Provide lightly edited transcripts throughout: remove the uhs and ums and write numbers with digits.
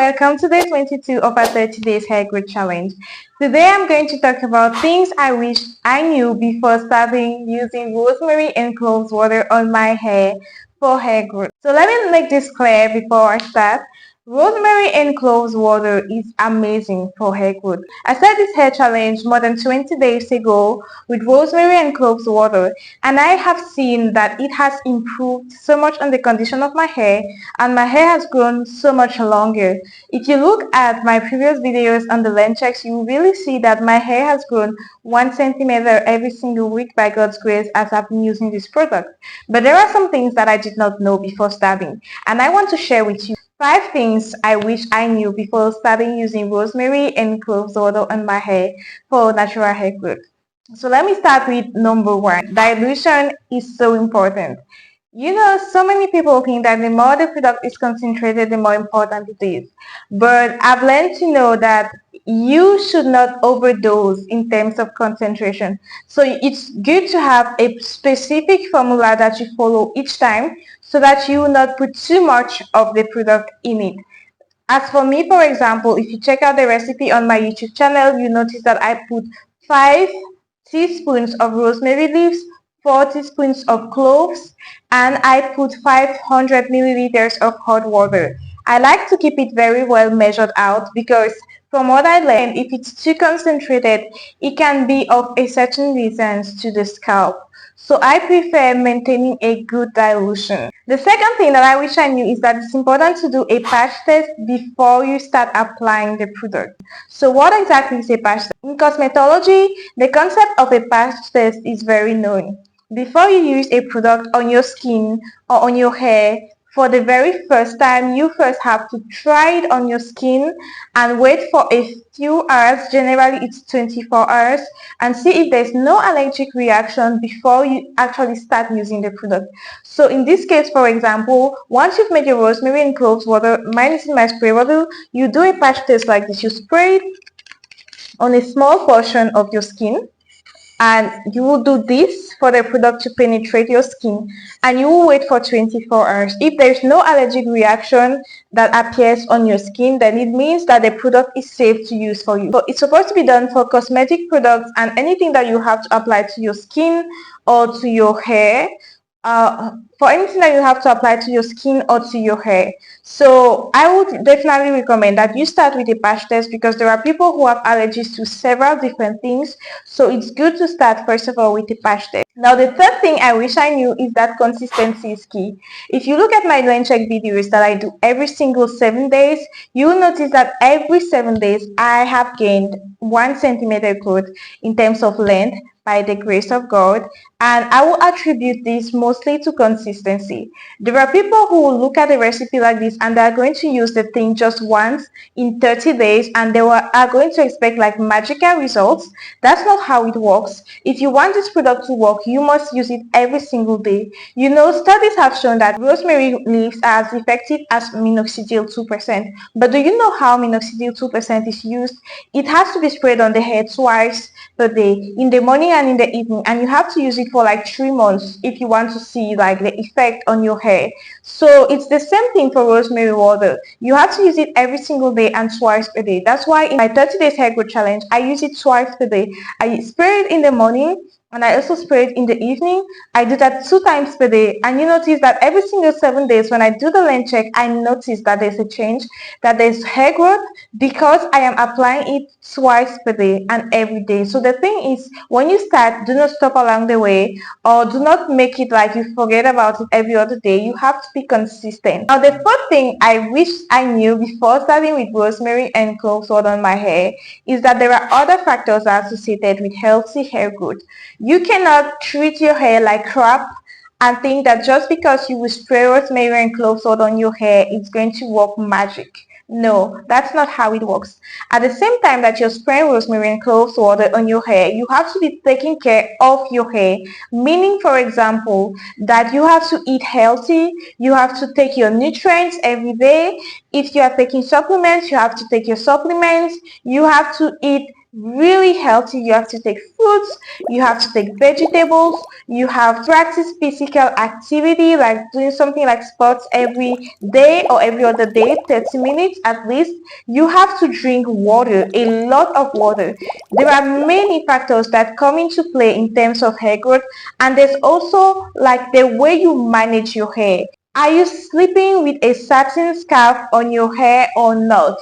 welcome to day 22 of our 30 days hair growth challenge. Today I'm going to talk about things I wish I knew before starting using rosemary and cloves water on my hair for hair growth. So let me make this clear before I start. Rosemary and cloves water is amazing for hair growth. I started this hair challenge more than 20 days ago with rosemary and cloves water, and I have seen that it has improved so much on the condition of my hair, and my hair has grown so much longer. If you look at my previous videos on the length checks, you will really see that my hair has grown 1 centimeter every single week by God's grace as I've been using this product. But there are some things that I did not know before starting, and I want to share with you 5 things I wish I knew before starting using rosemary and cloves water on my hair for natural hair growth. So let me start with number 1. Dilution is so important. You know, so many people think that the more the product is concentrated, the more important it is. But I've learned to know that you should not overdose in terms of concentration. So it's good to have a specific formula that you follow each time so that you will not put too much of the product in it. As for me, for example, if you check out the recipe on my YouTube channel, you notice that I put 5 teaspoons of rosemary leaves, 4 teaspoons of cloves, and I put 500 milliliters of hot water. I like to keep it very well measured out because from what I learned, if it's too concentrated, it can be of a certain nuisance to the scalp. So I prefer maintaining a good dilution. The second thing that I wish I knew is that it's important to do a patch test before you start applying the product. So what exactly is a patch test? In cosmetology, the concept of a patch test is very known. Before you use a product on your skin or on your hair, for the very first time, you first have to try it on your skin and wait for a few hours, generally it's 24 hours, and see if there's no allergic reaction before you actually start using the product. So in this case, for example, once you've made your rosemary and cloves water, mine is in my spray bottle, you do a patch test like this. You spray it on a small portion of your skin, and you will do this for the product to penetrate your skin, and you will wait for 24 hours. If there is no allergic reaction that appears on your skin, then it means that the product is safe to use for you. So it's supposed to be done for cosmetic products and anything that you have to apply to your skin or to your hair. For anything that you have to apply to your skin or to your hair. So I would definitely recommend that you start with a patch test because there are people who have allergies to several different things. So it's good to start first of all with a patch test. Now the third thing I wish I knew is that consistency is key. If you look at my length check videos that I do every single 7 days, you will notice that every 7 days I have gained 1 centimeter growth in terms of length by the grace of God, and I will attribute this mostly to consistency. There are people who will look at a recipe like this and they are going to use the thing just once in 30 days and they are going to expect like magical results. That's not how it works. If you want this product to work, you must use it every single day. You know, studies have shown that rosemary leaves are as effective as minoxidil 2%. But do you know how minoxidil 2% is used? It has to be sprayed on the hair twice per day, in the morning and in the evening, and you have to use it for like 3 months if you want to see like the effect on your hair. So it's the same thing for rosemary water. You have to use it every single day and twice per day. That's why in my 30 days hair growth challenge, I use it twice per day. I spray it in the morning and I also spray it in the evening. I do that 2 times per day, and you notice that every single 7 days when I do the length check, I notice that there's a change, that there's hair growth because I am applying it twice per day and every day. So the thing is, when you start, do not stop along the way, or do not make it like you forget about it every other day. You have to be consistent. Now the fourth thing I wish I knew before starting with rosemary and cloves water on my hair is that there are other factors associated with healthy hair growth. You cannot treat your hair like crap and think that just because you will spray rosemary and cloves water on your hair, it's going to work magic. No, that's not how it works. At the same time that you're spraying rosemary and cloves water on your hair, you have to be taking care of your hair. Meaning, for example, that you have to eat healthy, you have to take your nutrients every day. If you are taking supplements, you have to take your supplements. You have to eat really healthy. You have to take fruits, you have to take vegetables, you have to practice physical activity like doing something like sports every day or every other day, 30 minutes at least. You have to drink water, a lot of water. There are many factors that come into play in terms of hair growth, and there's also like the way you manage your hair. Are you sleeping with a satin scarf on your hair or not?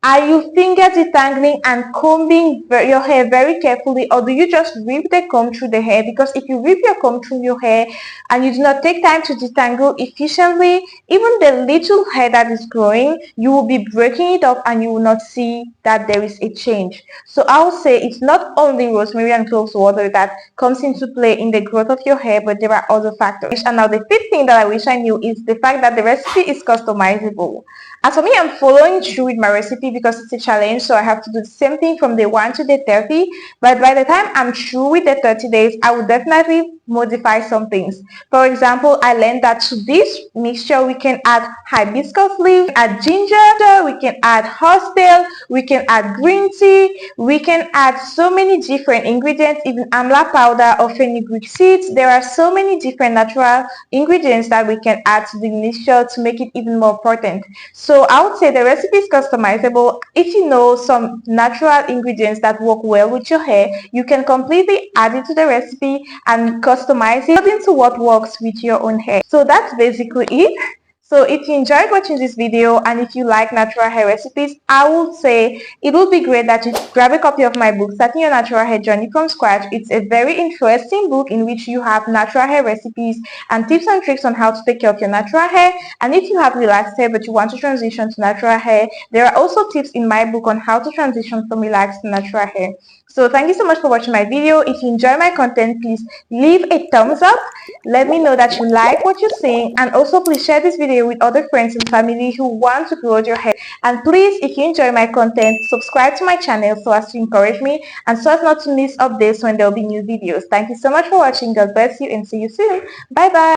Are you finger detangling and combing your hair very carefully, or do you just rip the comb through the hair? Because if you rip your comb through your hair and you do not take time to detangle efficiently, even the little hair that is growing, you will be breaking it up and you will not see that there is a change. So I would say it's not only rosemary and cloves water that comes into play in the growth of your hair, but there are other factors. And now the fifth thing that I wish I knew is the fact that the recipe is customizable. As for me, I'm following through with my recipe because it's a challenge, so I have to do the same thing from day 1 to day 30. But by the time I'm through with the 30 days, I will definitely modify some things. For example, I learned that to this mixture, we can add hibiscus leaves, add ginger, we can add horsetail, we can add green tea, we can add so many different ingredients, even amla powder or fenugreek seeds. There are so many different natural ingredients that we can add to the mixture to make it even more potent. So I would say the recipe is customizable. If you know some natural ingredients that work well with your hair, you can completely add it to the recipe and customize it according to what works with your own hair. So that's basically it. So if you enjoyed watching this video and if you like natural hair recipes, I would say it would be great that you grab a copy of my book, Starting Your Natural Hair Journey from Scratch. It's a very interesting book in which you have natural hair recipes and tips and tricks on how to take care of your natural hair. And if you have relaxed hair but you want to transition to natural hair, there are also tips in my book on how to transition from relaxed to natural hair. So thank you so much for watching my video. If you enjoy my content, please leave a thumbs up. Let me know that you like what you're seeing, and also please share this video with other friends and family who want to grow your hair. And please, if you enjoy my content, subscribe to my channel so as to encourage me and so as not to miss updates when there will be new videos. Thank you so much for watching. God bless you and see you soon. Bye bye.